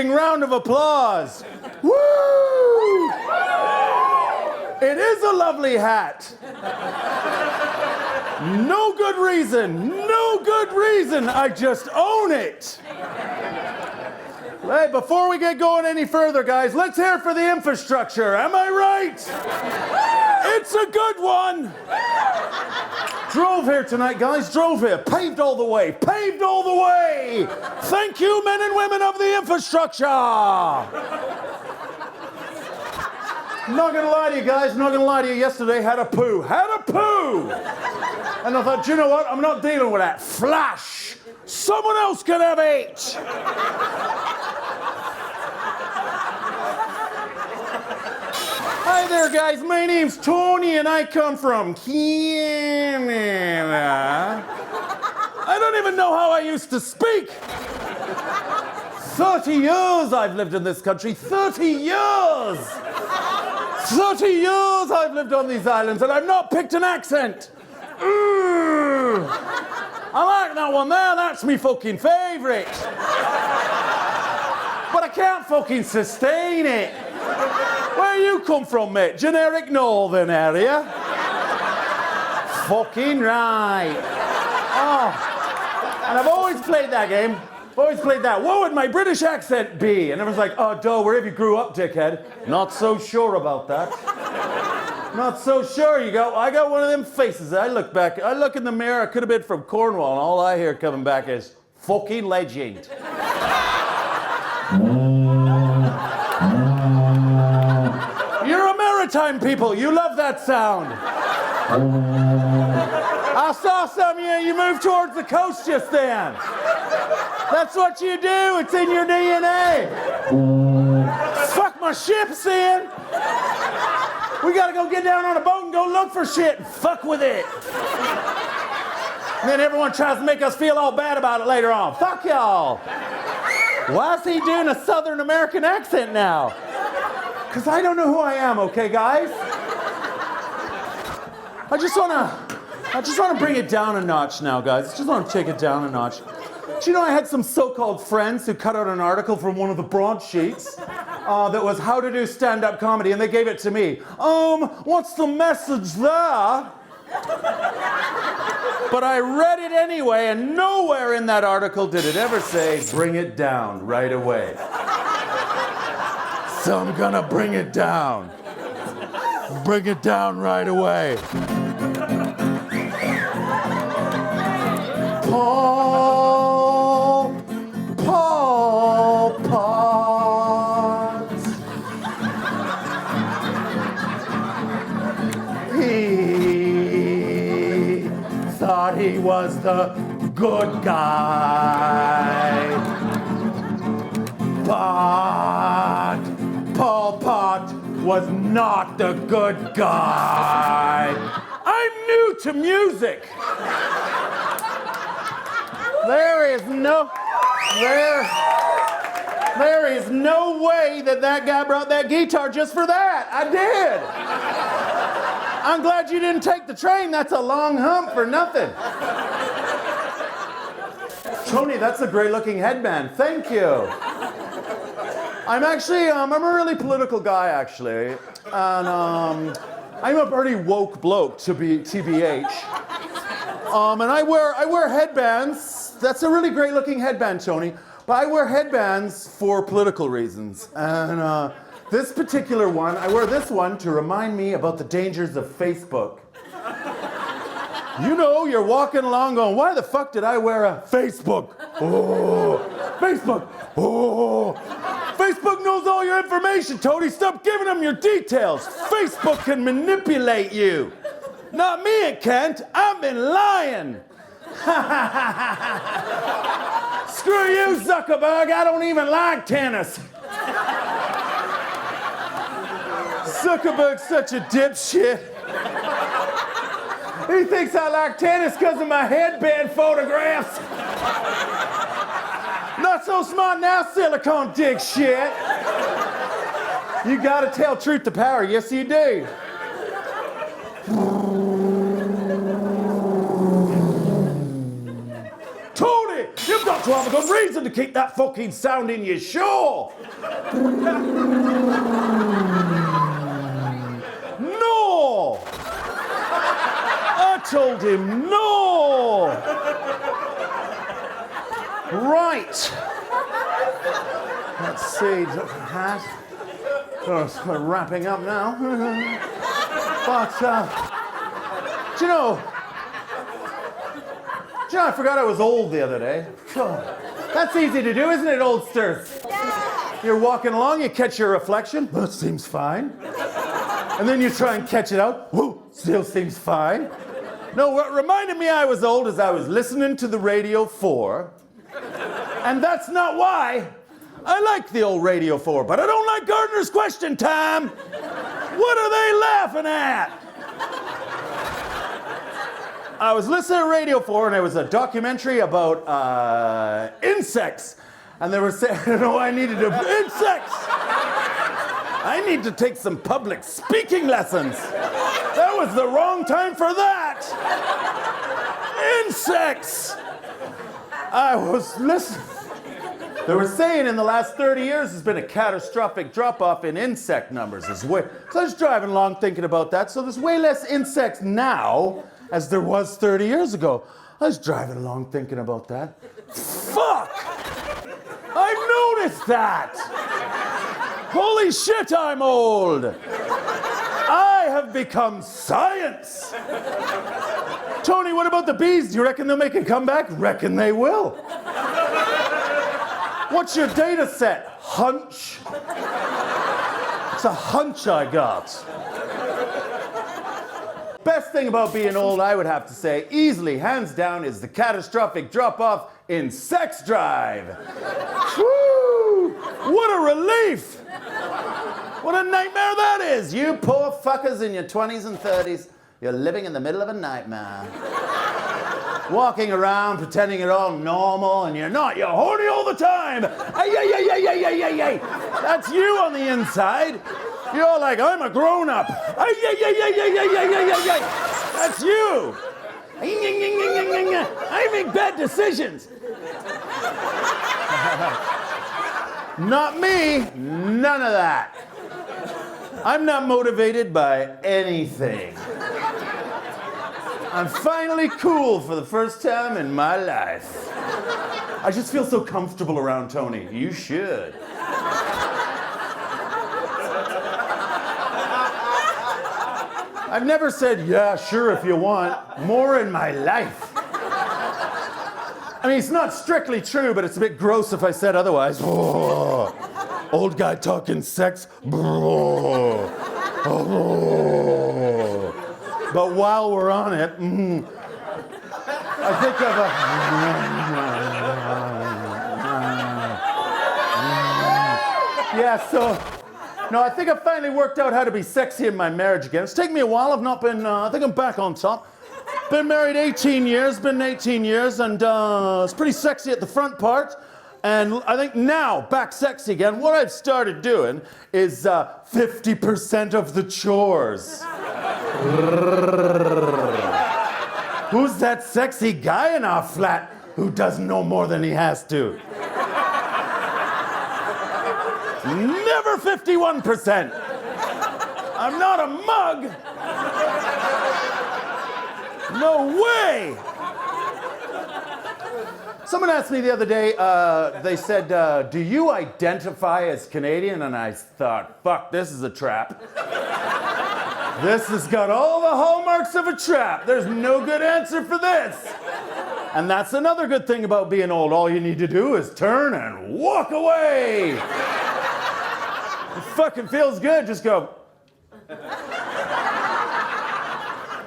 fucking round of applause. Woo! It is a lovely hat. No good reason. I just own it. Hey, before we get going any further, guys, let's hear it for the infrastructure. Am I right? It's a good one. Drove here tonight, guys. Drove here. Paved all the way. Thank you, men and women of the infrastructure. Not gonna lie to you guys, yesterday had a poo. And I thought, you know what, I'm not dealing with that. Flash! Someone else can have it! Hi there, guys, my name's Tony and I come from Canada. I don't even know how I used to speak. 30 years I've lived in this country, 30 years! 30 years I've lived on these islands and I've not picked an accent. I like that one there, that's me fucking favorite. But I can't fucking sustain it. Where you come from, mate? Generic northern area? Fucking right. Oh. And I've always played that game. What would my British accent be? And everyone's like, oh, duh, wherever you grew up, dickhead. Not so sure about that. Not so sure. I got one of them faces. I look in the mirror, I could have been from Cornwall, and all I hear coming back is, fucking legend. You're a maritime people. You love that sound. I saw some of you moved towards the coast just then. That's what you do. It's in your DNA. Fuck my ship, Sin. We gotta go get down on a boat and go look for shit and fuck with it. And then everyone tries to make us feel all bad about it later on. Fuck y'all. Why is he doing a Southern American accent now? Because I don't know who I am, okay, guys? I just wanna bring it down a notch now, guys. I just wanna take it down a notch. Do you know I had some so-called friends who cut out an article from one of the broadsheets that was how to do stand-up comedy, and they gave it to me. What's the message there? But I read it anyway, and nowhere in that article did it ever say, bring it down right away. So I'm gonna bring it down. Bring it down right away. Paul Potts. He thought he was the good guy. But Paul Pot was not the good guy. I'm new to music. There is no way that guy brought that guitar just for that. I did. I'm glad you didn't take the train. That's a long hump for nothing. Tony, that's a great looking headband. Thank you. I'm a really political guy, actually. And I'm a pretty woke bloke, to be TBH. And I wear headbands. That's a really great looking headband, Tony. But I wear headbands for political reasons. And this particular one, I wear this one to remind me about the dangers of Facebook. You know, you're walking along going, why the fuck did I wear a Facebook? Oh, Facebook. Oh, Facebook knows all your information, Tony. Stop giving them your details. Facebook can manipulate you. Not me, it can't. I've been lying. Screw you, Zuckerberg. I don't even like tennis. Zuckerberg's such a dipshit. He thinks I like tennis because of my headband photographs. Not so smart now, silicone dick shit. You gotta tell truth to power. Yes, you do. Tony, you've got to have a good reason to keep that fucking sound in your show. No! I told him no! Right. Let's see, hat. Oh, it's kind of wrapping up now. But, do you know, I forgot I was old the other day. That's easy to do, isn't it, oldsters? Yeah. You're walking along, you catch your reflection. That seems fine. And then you try and catch it out. Whoa, still seems fine. No, what reminded me I was old is I was listening to the Radio 4. And that's not why I like the old Radio 4, but I don't like Gardner's question time. What are they laughing at? I was listening to Radio 4, and it was a documentary about insects. And they were saying, I needed to... Insects! I need to take some public speaking lessons. That was the wrong time for that. Insects! I was listening. They were saying in the last 30 years there's been a catastrophic drop-off in insect numbers. So I was driving along thinking about that. So there's way less insects now as there was 30 years ago. I was driving along thinking about that. Fuck! I noticed that! Holy shit, I'm old! I have become science! Tony, what about the bees? Do you reckon they'll make a comeback? Reckon they will. What's your data set? Hunch? It's a hunch I got. Best thing about being old, I would have to say, easily, hands down, is the catastrophic drop-off in sex drive. Woo! What a relief! What a nightmare that is! You poor fuckers in your 20s and 30s, you're living in the middle of a nightmare. Walking around pretending you're all normal, and you're not. You're horny all the time. Ay, ay, ay, ay, ay, ay, ay, ay. That's you on the inside. You're all like, I'm a grown-up. Ay, ay, ay, ay, ay, ay, ay, ay, ay, ay. That's you. I make bad decisions. Not me. None of that. I'm not motivated by anything. I'm finally cool for the first time in my life. I just feel so comfortable around Tony. You should. I've never said, yeah, sure, if you want, more in my life. I mean, it's not strictly true, but it's a bit gross if I said otherwise. Oh, old guy talking sex. Oh. But while we're on it, I think of I think I've finally worked out how to be sexy in my marriage again. It's taken me a while. I've not been, I think I'm back on top. Been married 18 years, and it's pretty sexy at the front part. And I think now, back sexy again, what I've started doing is 50% of the chores. Who's that sexy guy in our flat who doesn't know more than he has to? Never 51%. I'm not a mug. No way. Someone asked me the other day, they said, do you identify as Canadian? And I thought, fuck, this is a trap. This has got all the hallmarks of a trap. There's no good answer for this. And that's another good thing about being old. All you need to do is turn and walk away. It fucking feels good. Just go.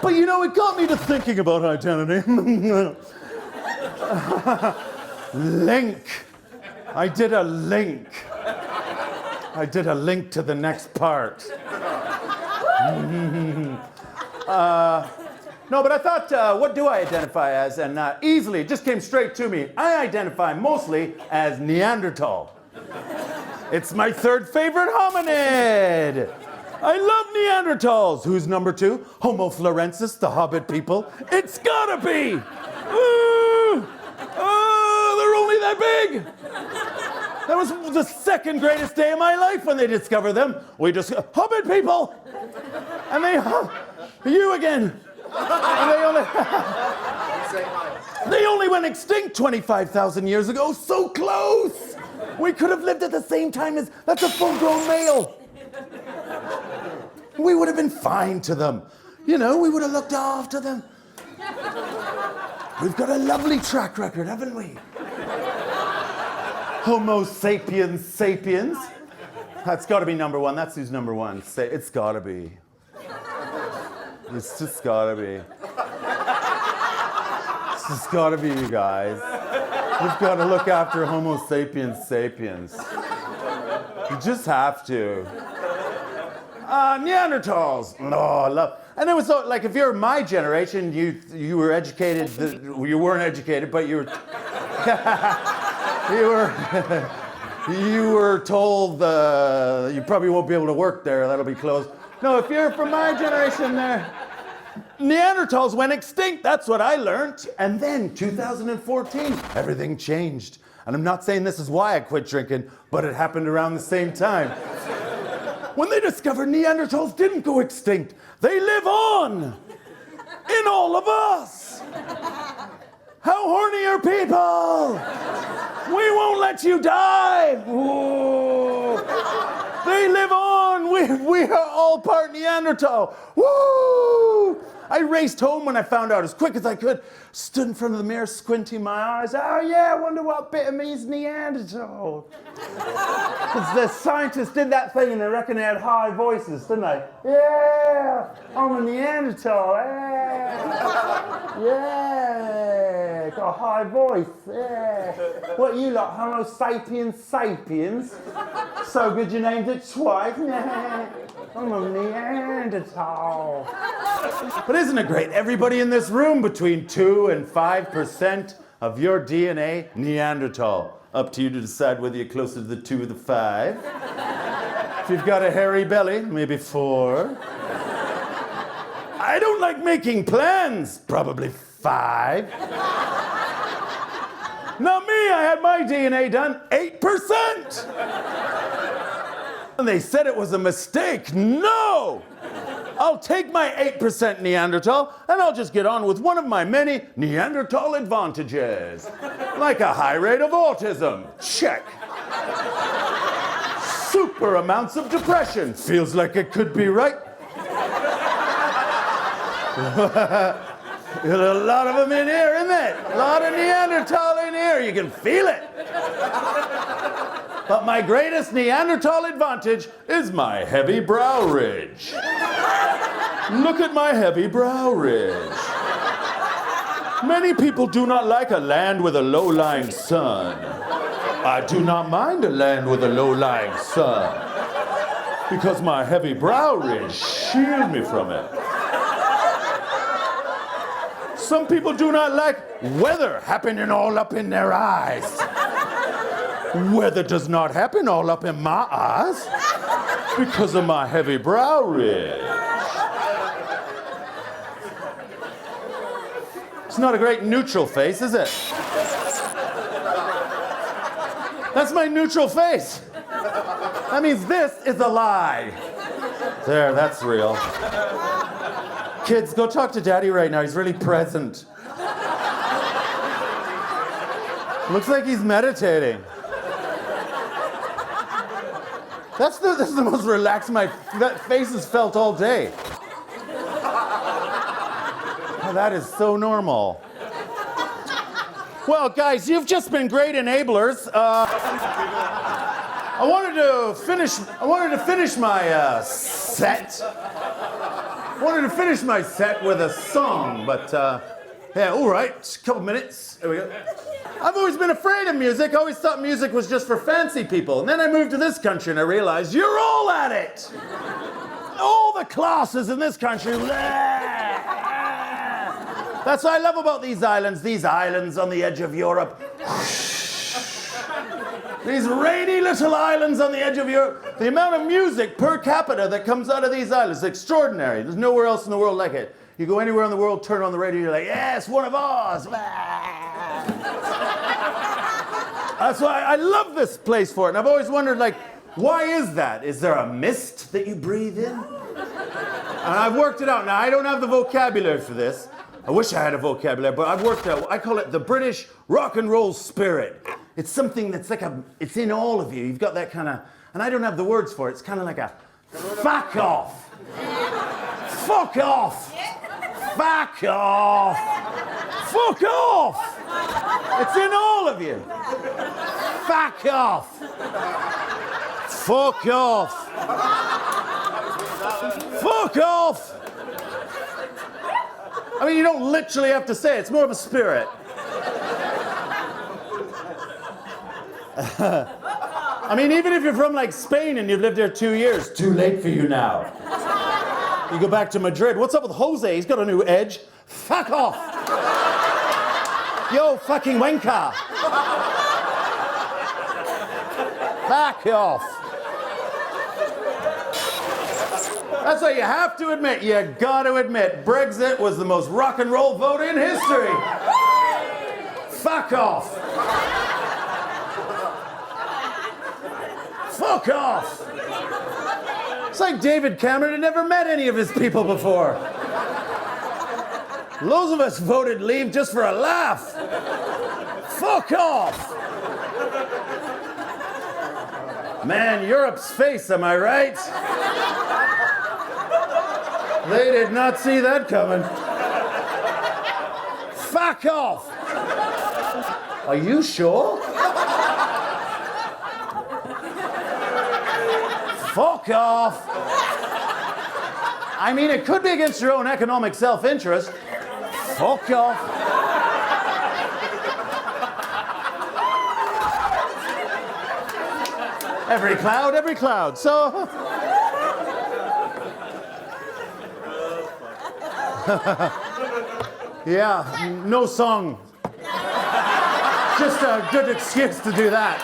But you know, it got me to thinking about identity. Link. I did a link. I did a link to the next part. No, but I thought, what do I identify as? And easily, it just came straight to me. I identify mostly as Neanderthal. It's my third favorite hominid. I love Neanderthals. Who's number 2? Homo florensis, the Hobbit people. It's gotta be. They're only that big. That was the second greatest day of my life when they discovered them. We just, Hobbit people! And they, you again. And they only went extinct 25,000 years ago. So close! We could have lived at the same time as, that's a full-grown male. We would have been fine to them. You know, we would have looked after them. We've got a lovely track record, haven't we? Homo sapiens sapiens. That's got to be number one. That's who's number one. It's got to be. It's just got to be. It's just got to be, you guys. We've got to look after Homo sapiens sapiens. You just have to. Neanderthals. Oh, I love. And it was so, like, if you're my generation, you were educated. You weren't educated, but you were. You were told you probably won't be able to work there. That'll be closed. No, if you're from my generation, there, Neanderthals went extinct. That's what I learned. And then 2014, everything changed. And I'm not saying this is why I quit drinking, but it happened around the same time. When they discovered Neanderthals didn't go extinct, they live on in all of us. How horny are people? We won't let you die. Ooh. They live on. We are all part Neanderthal. Woo! I raced home when I found out as quick as I could. Stood in front of the mirror, squinting my eyes. Oh yeah, I wonder what bit of me is Neanderthal. Because the scientists did that thing and they reckon they had high voices, didn't they? Yeah, I'm a Neanderthal. Yeah, yeah, got a high voice. Yeah. What are you like, Homo sapiens sapiens? So good you named it twice. I'm a Neanderthal. But isn't it great? Everybody in this room, between 2 and 5% of your DNA, Neanderthal. Up to you to decide whether you're closer to the 2 or the 5. If you've got a hairy belly, maybe 4. I don't like making plans, probably 5. Not me, I had my DNA done, 8%. And they said it was a mistake. No! I'll take my 8% Neanderthal and I'll just get on with one of my many Neanderthal advantages. Like a high rate of autism. Check. Super amounts of depression. Feels like it could be right. A lot of them in here, isn't it? A lot of Neanderthal in here. You can feel it. But my greatest Neanderthal advantage is my heavy brow ridge. Look at my heavy brow ridge. Many people do not like a land with a low-lying sun. I do not mind a land with a low-lying sun because my heavy brow ridge shields me from it. Some people do not like weather happening all up in their eyes. Weather does not happen all up in my eyes because of my heavy brow ridge. It's not a great neutral face, is it? That's my neutral face. That means this is a lie. There, that's real. Kids, go talk to Daddy right now. He's really present. Looks like he's meditating. This is the most relaxed my face has felt all day. Oh, that is so normal. Well, guys, you've just been great enablers. I wanted to finish my set. I wanted to finish my set with a song, but yeah, all right, a couple minutes. There we go. I've always been afraid of music. I always thought music was just for fancy people. And then I moved to this country and I realized you're all at it. All the classes in this country. That's what I love about these islands on the edge of Europe. These rainy little islands on the edge of Europe. The amount of music per capita that comes out of these islands is extraordinary. There's nowhere else in the world like it. You go anywhere in the world, turn on the radio, you're like, yes, one of ours. That's why I love this place for it. And I've always wondered, like, why is that? Is there a mist that you breathe in? And I've worked it out. Now, I don't have the vocabulary for this. I wish I had a vocabulary, but I've worked out. I call it the British rock and roll spirit. It's something that's like it's in all of you. You've got that kind of, and I don't have the words for it. It's kind of like a fuck off. Fuck off. Fuck off. Fuck off. It's in all of you. Fuck off. Fuck off. Fuck off. I mean, you don't literally have to say it. It's more of a spirit. I mean, even if you're from like Spain and you've lived there 2 years, too late for you now. You go back to Madrid. What's up with Jose? He's got a new edge. Fuck off. Yo, fucking wanker. Fuck off. That's what you have to admit. You got to admit, Brexit was the most rock and roll vote in history. Fuck off. Fuck off. It's like David Cameron had never met any of his people before. Loads of us voted leave just for a laugh. Fuck off. Man, Europe's face, am I right? They did not see that coming. Fuck off. Are you sure? Fuck off. I mean, it could be against your own economic self-interest. Fuck off. Every cloud. So... yeah, no song. Just a good excuse to do that.